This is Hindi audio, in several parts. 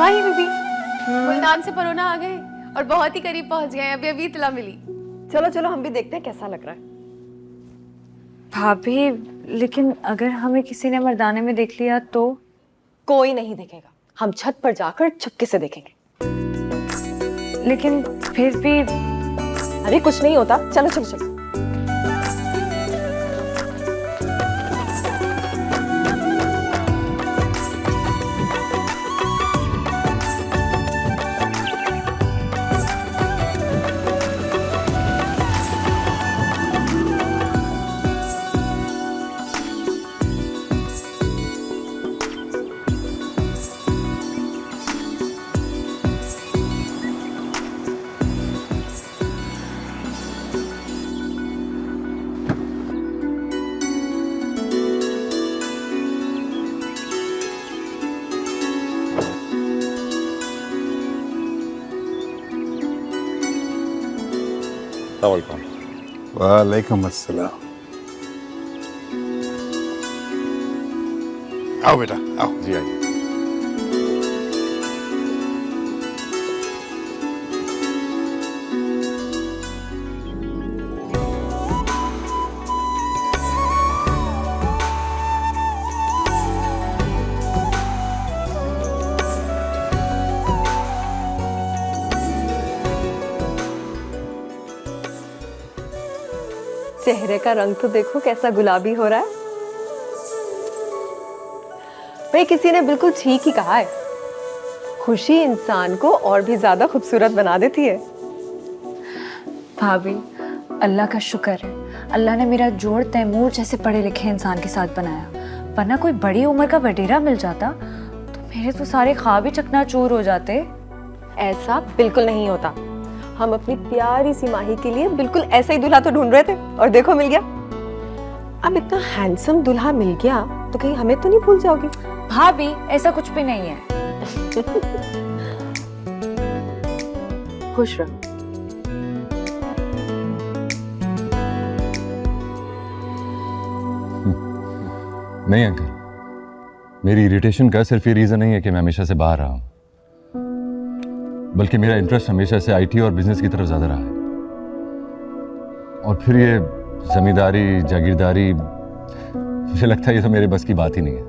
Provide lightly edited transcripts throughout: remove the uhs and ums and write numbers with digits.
माही बीबी मुल्तान से परोना आ गए और बहुत ही करीब पहुंच गए हैं। अभी अभी इतला मिली। चलो चलो हम भी देखते हैं कैसा लग रहा है। भाभी, लेकिन अगर हमें किसी ने मर्दाने में देख लिया तो? कोई नहीं देखेगा, हम छत पर जाकर चुपके से देखेंगे। लेकिन फिर भी अरे कुछ नहीं होता, चलो चलो चलो। वालेकुम अस्सलाम। आओ बेटा आओ। जी आइए। चेहरे का रंग तो देखो कैसा गुलाबी हो रहा है। भाई किसी ने बिल्कुल ठीक ही कहा है, खुशी इंसान को और भी ज्यादा खूबसूरत बना देती है। भाभी, अल्लाह का शुक्र है, अल्लाह ने मेरा जोड़ तैमूर जैसे पढ़े लिखे इंसान के साथ बनाया, वरना कोई बड़ी उम्र का वडेरा मिल जाता तो मेरे तो सारे ख्वाब ही चकनाचूर हो जाते। ऐसा बिल्कुल नहीं होता। हम अपनी प्यारी सी माही के लिए बिल्कुल ऐसा ही दूल्हा तो ढूंढ रहे थे और देखो मिल गया। अब इतना हैंडसम दूल्हा मिल गया तो कहीं हमें तो नहीं भूल जाओगी? भाभी, ऐसा कुछ भी नहीं है। खुश रहो। नहीं अंकल, मेरी इरिटेशन का सिर्फ ये रीज़न नहीं है कि मैं हमेशा से बाहर रहा हूँ, बल्कि मेरा इंटरेस्ट हमेशा से आईटी और बिजनेस की तरफ ज़्यादा रहा है। और फिर ये जमींदारी जागीरदारी, मुझे लगता है ये तो मेरे बस की बात ही नहीं है।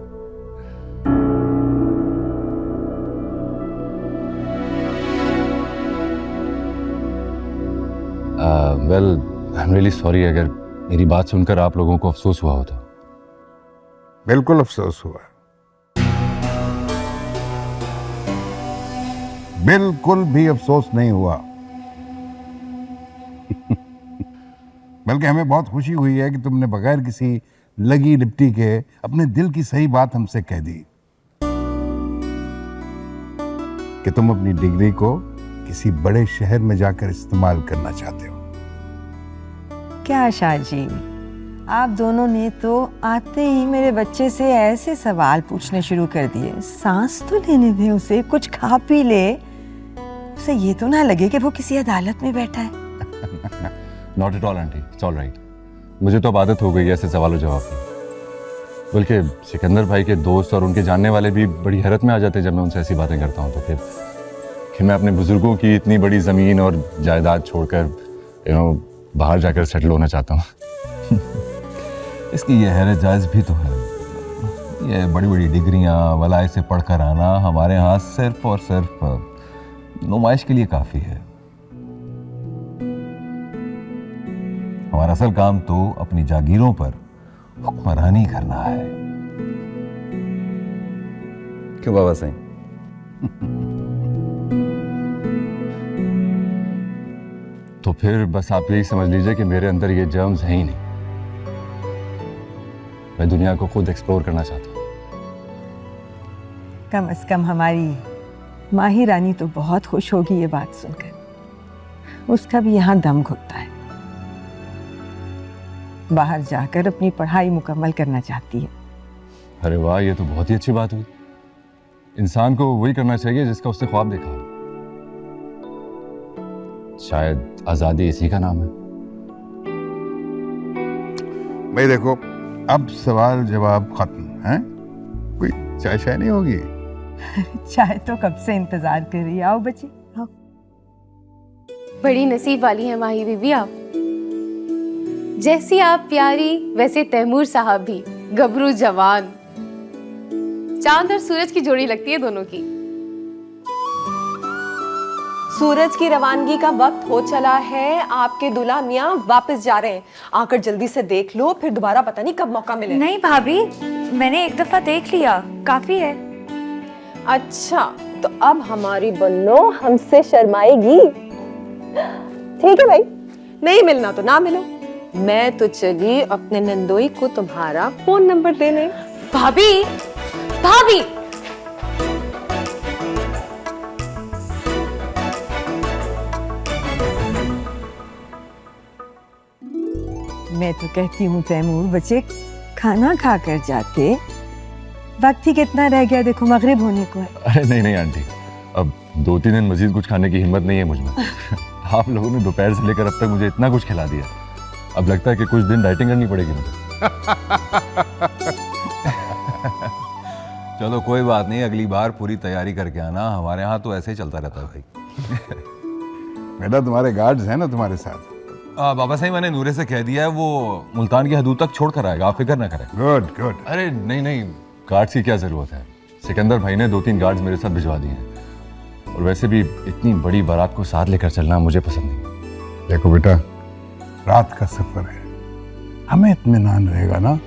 Well, I am really sorry अगर मेरी बात सुनकर आप लोगों को अफसोस हुआ होता। बिल्कुल अफसोस हुआ, बिल्कुल भी अफसोस नहीं हुआ। बल्कि हमें बहुत खुशी हुई है कि तुमने बगैर किसी लगी लिपटी के अपने दिल की सही बात हमसे कह दी कि तुम अपनी डिग्री को किसी बड़े शहर में जाकर इस्तेमाल करना चाहते हो। क्या शाह जी, आप दोनों ने तो आते ही मेरे बच्चे से ऐसे सवाल पूछने शुरू कर दिए। सांस तो लेने दें उसे, कुछ खा पी ले, उसे ये तो ना लगे कि वो किसी अदालत में बैठा है। Not at all aunty, it's all right. मुझे तो अब आदत हो गई है ऐसे सवालों जवाब की। बल्कि सिकंदर भाई के दोस्त और उनके जानने वाले भी बड़ी हैरत में आ जाते हैं जब मैं उनसे ऐसी बातें करता हूँ। तो फिर कि मैं अपने बुजुर्गों की इतनी बड़ी ज़मीन और जायदाद छोड़कर बाहर जाकर सेटल होना चाहता हूँ। इसकी यह हैरत जायज़ भी तो है। ये बड़ी बड़ी डिग्रियाँ वलाय से पढ़कर आना हमारे यहाँ सिर्फ और सिर्फ नुमाइश के लिए काफ़ी है। हमारा असल काम तो अपनी जागीरों पर हुक्मरानी करना है। क्यों बाबा साईं? तो फिर बस आप यही समझ लीजिए कि मेरे अंदर ये जर्म्स हैं ही नहीं। मैं दुनिया को खुद एक्सप्लोर करना चाहता हूँ। कम से कम हमारी माही रानी तो बहुत खुश होगी ये बात सुनकर। उसका भी यहाँ दम घुटता है, बाहर जाकर अपनी पढ़ाई मुकम्मल करना चाहती है। अरे वाह, ये तो बहुत ही अच्छी बात हुई। इंसान को वही करना चाहिए जिसका उसने ख्वाब देखा हो। शायद आज़ादी इसी का नाम है। भाई देखो, अब सवाल जवाब खत्म है। कोई चाय शाय नहीं होगी? चाय तो कब से इंतजार कर रही है। आओ बच्ची आओ। बड़ी नसीब वाली है माही बीबी आप। जैसी आप प्यारी वैसे तैमूर साहब भी गबरू जवान। चांद और सूरज की जोड़ी लगती है दोनों की। सूरज की रवानगी का वक्त हो चला है। आपके दूल्हा मियाँ वापस जा रहे हैं। आकर जल्दी से देख लो, फिर दोबारा पता नहीं कब मौका मिले। नहीं भाभी, मैंने एक दफा देख लिया, काफी है। अच्छा, तो अब हमारी बन्नो हमसे शर्माएगी। ठीक है भाई, नहीं मिलना तो ना मिलो। मैं तो चली अपने नंदोई को तुम्हारा फोन नंबर देने। भाभी, भाभी, मैं तो कहती हूँ तैमूर, बच्चे खाना खा कर जाते। वक्त ही कितना रह गया, देखो मगरिब होने को है। अरे नहीं नहीं आंटी, अब 2-3 दिन मजीद कुछ खाने की हिम्मत नहीं है मुझ में। आप लोगों ने दोपहर से लेकर अब तक मुझे इतना कुछ खिला दिया, अब लगता है कि कुछ दिन डाइटिंग करनी पड़ेगी मुझे। चलो कोई बात नहीं, अगली बार पूरी तैयारी करके आना। हमारे यहाँ तो ऐसे ही चलता रहता है भाई। बेटा तुम्हारे गार्ड्स हैं ना तुम्हारे साथ? बाबा साहब, मैंने नूरे से कह दिया है, वो मुल्तान की हदूद तक छोड़ कर आएगा, आप फिक्र ना करें। Good good. अरे नहीं नहीं, गार्ड्स की क्या जरूरत है। सिकंदर भाई ने 2-3 गार्ड्स मेरे साथ भिजवा दिए हैं। और वैसे भी इतनी बड़ी बारात को साथ लेकर चलना मुझे पसंद नहीं। देखो बेटा, रात का सफर है, हमें इत्मीनान रहेगा ना।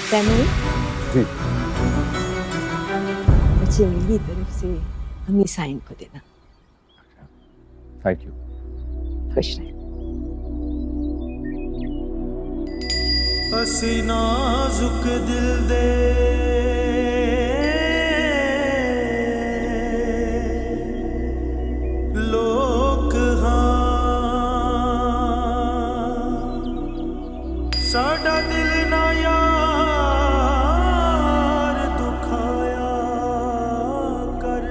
तैमूर, जी। बच्चे मेरी तरफ से अम्मी साइन को देना। Thank you. खुश रहे। ਅਸੀਂ ਨਾਜ਼ੁਕ ਦਿਲ ਦੇ ਲੋਕ ਹਾਂ, ਸਾਡਾ ਦਿਲ ਨਾ ਯਾਰ ਦੁਖਾਇਆ ਕਰ।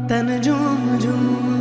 ਤਨ ਝੂਮ ਝੂਮ